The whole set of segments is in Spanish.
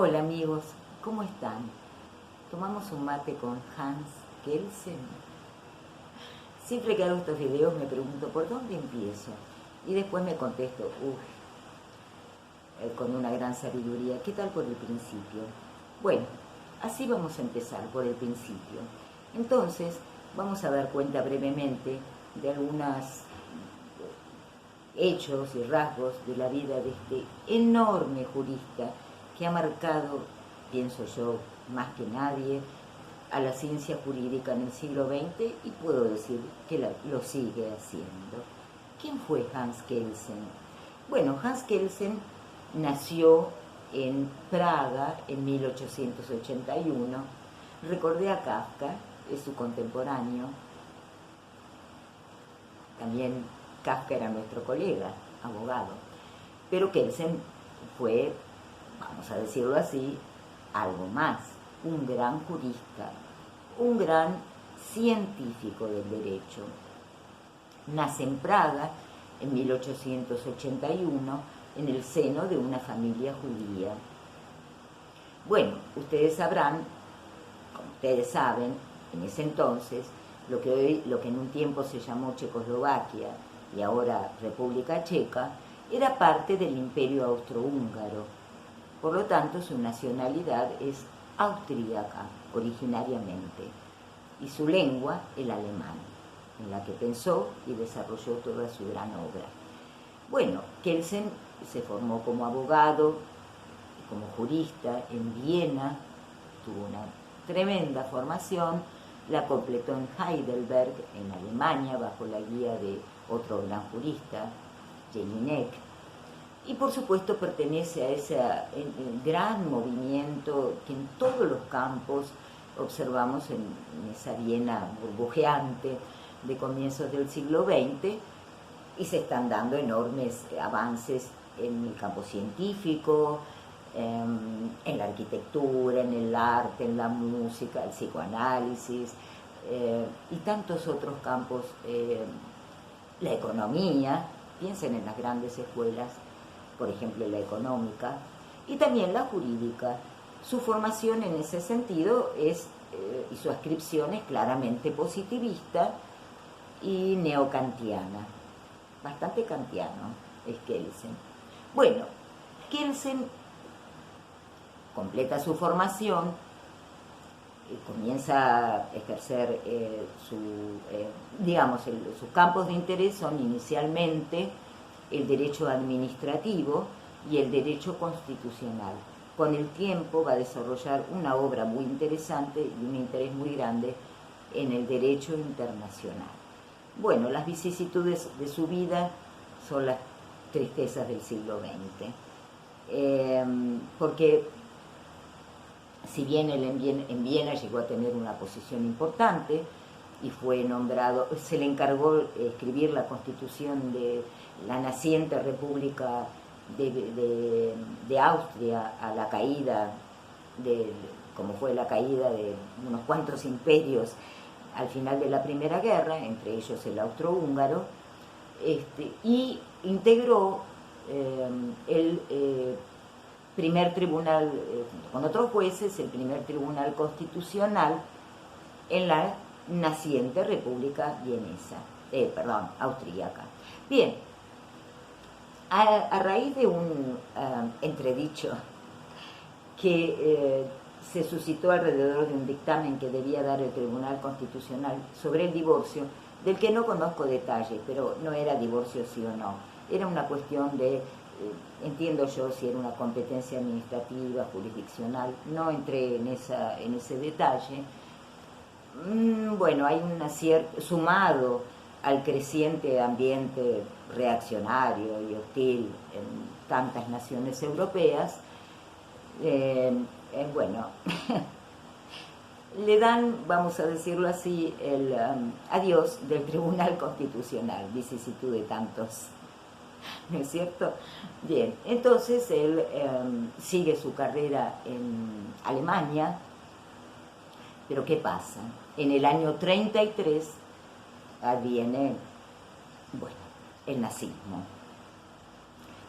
Hola amigos, ¿cómo están? ¿Tomamos un mate con Hans Kelsen? Siempre que hago estos videos me pregunto ¿por dónde empiezo? Y después me contesto, con una gran sabiduría, ¿qué tal por el principio? Bueno, así vamos a empezar, por el principio. Entonces, vamos a dar cuenta brevemente de algunos hechos y rasgos de la vida de este enorme jurista que ha marcado, pienso yo, más que nadie, a la ciencia jurídica en el siglo XX y puedo decir que lo sigue haciendo. ¿Quién fue Hans Kelsen? Bueno, Hans Kelsen nació en Praga en 1881. Recordé a Kafka, es su contemporáneo. También Kafka era nuestro colega, abogado. Pero Kelsen fue, vamos a decirlo así, algo más, un gran jurista, un gran científico del derecho. Nace en Praga en 1881 en el seno de una familia judía. Bueno, ustedes sabrán, como ustedes saben, en ese entonces, lo que en un tiempo se llamó Checoslovaquia y ahora República Checa, era parte del Imperio Austrohúngaro. Por lo tanto, su nacionalidad es austríaca originariamente y su lengua el alemán, en la que pensó y desarrolló toda su gran obra. Bueno, Kelsen se formó como abogado, como jurista en Viena, tuvo una tremenda formación, la completó en Heidelberg, en Alemania, bajo la guía de otro gran jurista, Jelinek, y por supuesto pertenece a ese gran movimiento que en todos los campos observamos en esa Viena burbujeante de comienzos del siglo XX, y se están dando enormes avances en el campo científico, en la arquitectura, en el arte, en la música, el psicoanálisis y tantos otros campos, la economía, piensen en las grandes escuelas, por ejemplo la económica, y también la jurídica. Su formación en ese sentido es, y su adscripción es claramente positivista y neokantiana, bastante kantiano es Kelsen. Bueno, Kelsen completa su formación, comienza a ejercer sus campos de interés son inicialmente el derecho administrativo y el derecho constitucional. Con el tiempo va a desarrollar una obra muy interesante y un interés muy grande en el derecho internacional. Bueno, las vicisitudes de su vida son las tristezas del siglo XX, porque si bien él en Viena llegó a tener una posición importante y fue nombrado, se le encargó escribir la constitución de la naciente República de Austria a la caída, como fue la caída de unos cuantos imperios al final de la Primera Guerra, entre ellos el austrohúngaro, y integró el primer tribunal, con otros jueces, el primer tribunal constitucional en la naciente República austríaca. Bien, a raíz de un entredicho que se suscitó alrededor de un dictamen que debía dar el Tribunal Constitucional sobre el divorcio, del que no conozco detalles, pero no era divorcio sí o no, era una cuestión de, entiendo yo, si era una competencia administrativa, jurisdiccional, no entré en ese detalle. Bueno, hay sumado al creciente ambiente reaccionario y hostil en tantas naciones europeas, bueno, le dan, vamos a decirlo así, el adiós del Tribunal Constitucional, vicisitud de tantos, ¿no es cierto? Bien, entonces él sigue su carrera en Alemania, pero ¿qué pasa? En el año 33 adviene, el nazismo.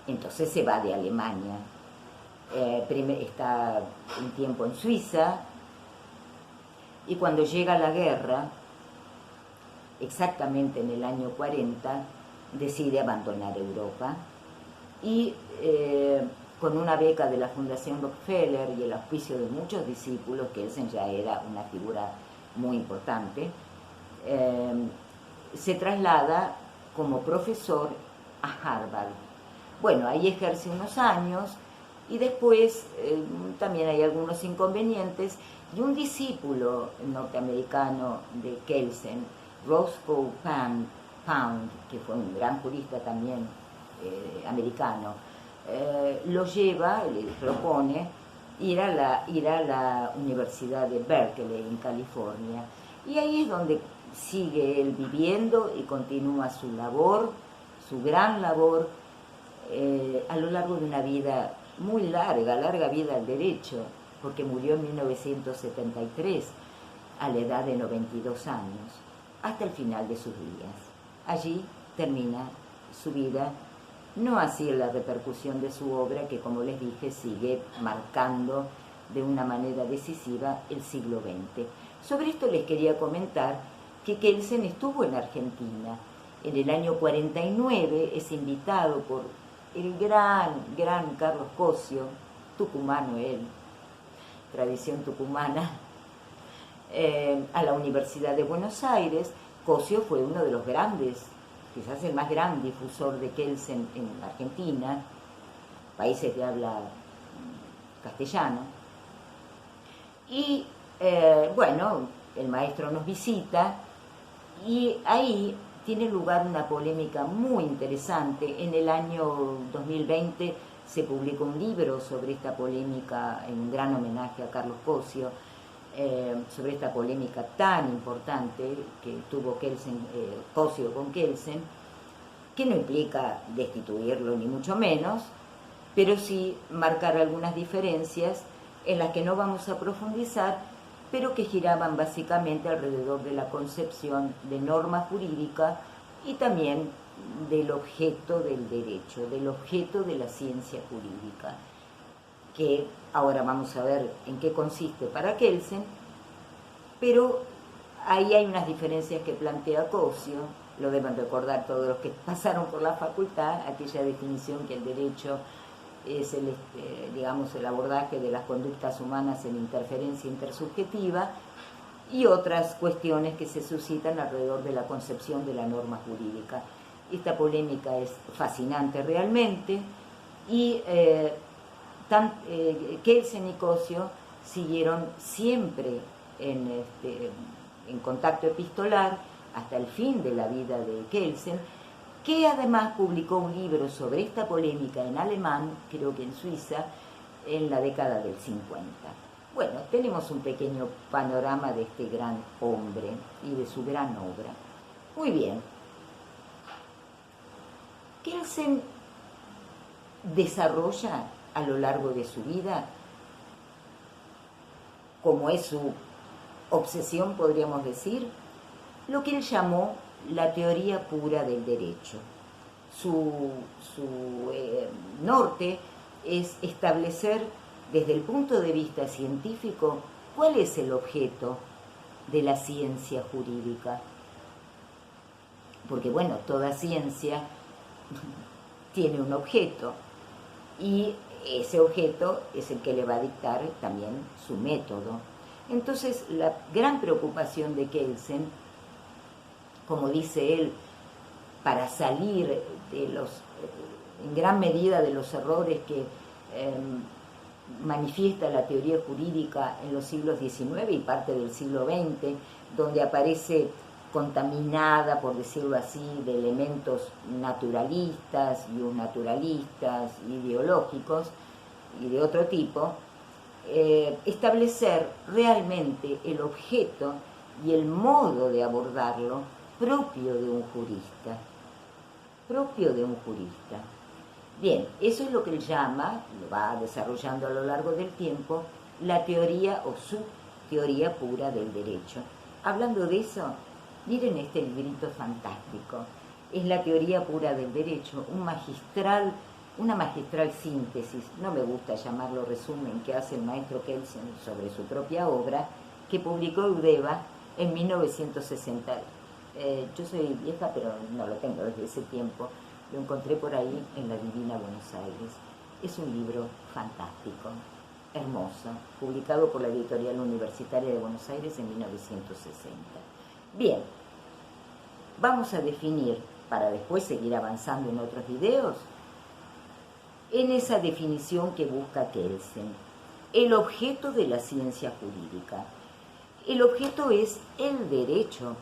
Entonces se va de Alemania está un tiempo en Suiza, y cuando llega la guerra, exactamente en el año 40, decide abandonar Europa y con una beca de la Fundación Rockefeller y el auspicio de muchos discípulos, Kelsen ya era una figura muy importante, se traslada como profesor a Harvard. Bueno, ahí ejerce unos años y después también hay algunos inconvenientes, y un discípulo norteamericano de Kelsen, Roscoe Pound, que fue un gran jurista también americano, lo lleva, le propone ir a la Universidad de Berkeley en California, y ahí es donde sigue él viviendo y continúa su labor, su gran labor, a lo largo de una vida muy larga vida al derecho, porque murió en 1973 a la edad de 92 años, hasta el final de sus días. Allí termina su vida, no así la repercusión de su obra, que como les dije sigue marcando de una manera decisiva el siglo XX. Sobre esto les quería comentar que Kelsen estuvo en Argentina. En el año 49 es invitado por el gran Carlos Cosio, tucumano él, tradición tucumana, a la Universidad de Buenos Aires. Cosio fue uno de los grandes, quizás el más gran difusor de Kelsen en Argentina, países de habla castellano. Y bueno, el maestro nos visita y ahí tiene lugar una polémica muy interesante. En el año 2020 se publicó un libro sobre esta polémica, en un gran homenaje a Carlos Cosio, sobre esta polémica tan importante que tuvo Cosio con Kelsen, que no implica destituirlo ni mucho menos, pero sí marcar algunas diferencias en las que no vamos a profundizar, pero que giraban básicamente alrededor de la concepción de norma jurídica y también del objeto del derecho, del objeto de la ciencia jurídica, que ahora vamos a ver en qué consiste para Kelsen, pero ahí hay unas diferencias que plantea Cosio, lo deben recordar todos los que pasaron por la facultad, aquella definición que el derecho es el abordaje de las conductas humanas en interferencia intersubjetiva, y otras cuestiones que se suscitan alrededor de la concepción de la norma jurídica. Esta polémica es fascinante realmente, y Kelsen y Cosio siguieron siempre en contacto epistolar hasta el fin de la vida de Kelsen, que además publicó un libro sobre esta polémica en alemán, creo que en Suiza, en la década del 50. Bueno, tenemos un pequeño panorama de este gran hombre y de su gran obra. Muy bien. Kelsen desarrolla a lo largo de su vida, como es su obsesión, podríamos decir, lo que él llamó la teoría pura del derecho. Su norte es establecer desde el punto de vista científico cuál es el objeto de la ciencia jurídica. Porque bueno, toda ciencia tiene un objeto y ese objeto es el que le va a dictar también su método. Entonces, la gran preocupación de Kelsen, como dice él, para salir en gran medida de los errores que manifiesta la teoría jurídica en los siglos XIX y parte del siglo XX, donde aparece contaminada, por decirlo así, de elementos naturalistas, naturalistas, ideológicos y de otro tipo, establecer realmente el objeto y el modo de abordarlo propio de un jurista. Bien, eso es lo que él llama, lo va desarrollando a lo largo del tiempo, la teoría o su teoría pura del derecho. Hablando de eso, miren este librito fantástico. Es la teoría pura del derecho, un magistral una magistral síntesis, no me gusta llamarlo resumen, que hace el maestro Kelsen sobre su propia obra, que publicó Eudeva en 1960. Yo soy vieja, pero no lo tengo desde ese tiempo. Lo encontré por ahí en la Divina Buenos Aires. Es un libro fantástico, hermoso, publicado por la Editorial Universitaria de Buenos Aires en 1960. Bien, vamos a definir, para después seguir avanzando en otros videos, en esa definición que busca Kelsen, el objeto de la ciencia jurídica. El objeto es el derecho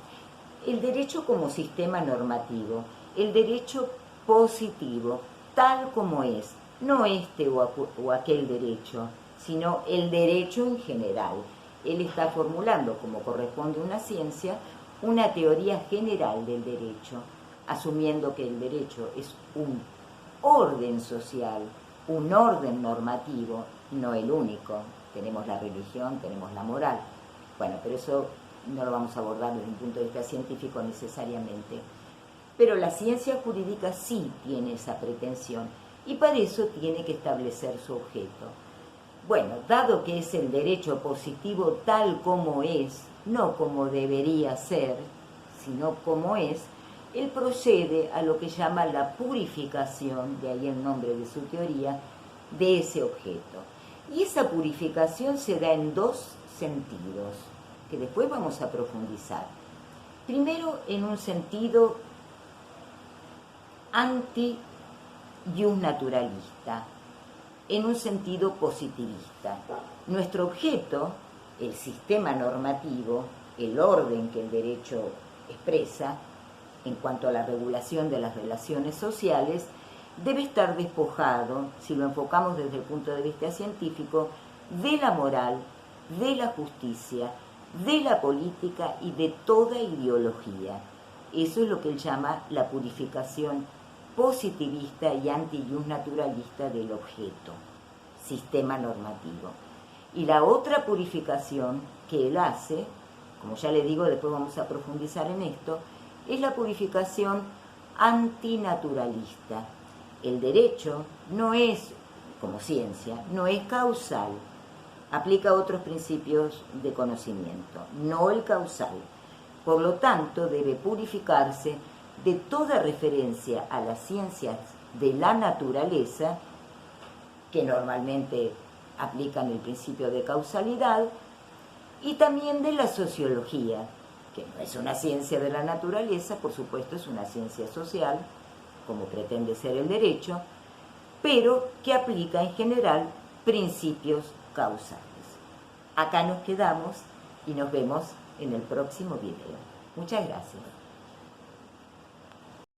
como sistema normativo, el derecho positivo, tal como es, no este o aquel derecho, sino el derecho en general. Él está formulando, como corresponde a una ciencia, una teoría general del derecho, asumiendo que el derecho es un orden social, un orden normativo, no el único. Tenemos la religión, tenemos la moral. Bueno, pero eso no lo vamos a abordar desde un punto de vista científico necesariamente. Pero la ciencia jurídica sí tiene esa pretensión y para eso tiene que establecer su objeto. Bueno, dado que es el derecho positivo tal como es, no como debería ser, sino como es, él procede a lo que llama la purificación, de ahí el nombre de su teoría, de ese objeto. Y esa purificación se da en dos sentidos, que después vamos a profundizar. Primero, en un sentido anti-ius naturalista, en un sentido positivista. Nuestro objeto, el sistema normativo, el orden que el derecho expresa, en cuanto a la regulación de las relaciones sociales, debe estar despojado, si lo enfocamos desde el punto de vista científico, de la moral, de la justicia, de la política y de toda ideología. Eso es lo que él llama la purificación positivista y anti-ius naturalista del objeto, sistema normativo. Y la otra purificación que él hace, como ya le digo, después vamos a profundizar en esto, es la purificación antinaturalista. El derecho no es, como ciencia, no es causal, aplica otros principios de conocimiento, no el causal. Por lo tanto, debe purificarse de toda referencia a las ciencias de la naturaleza, que normalmente aplican el principio de causalidad, y también de la sociología, que no es una ciencia de la naturaleza, por supuesto es una ciencia social, como pretende ser el derecho, pero que aplica en general principios causales. Acá nos quedamos y nos vemos en el próximo video. Muchas gracias.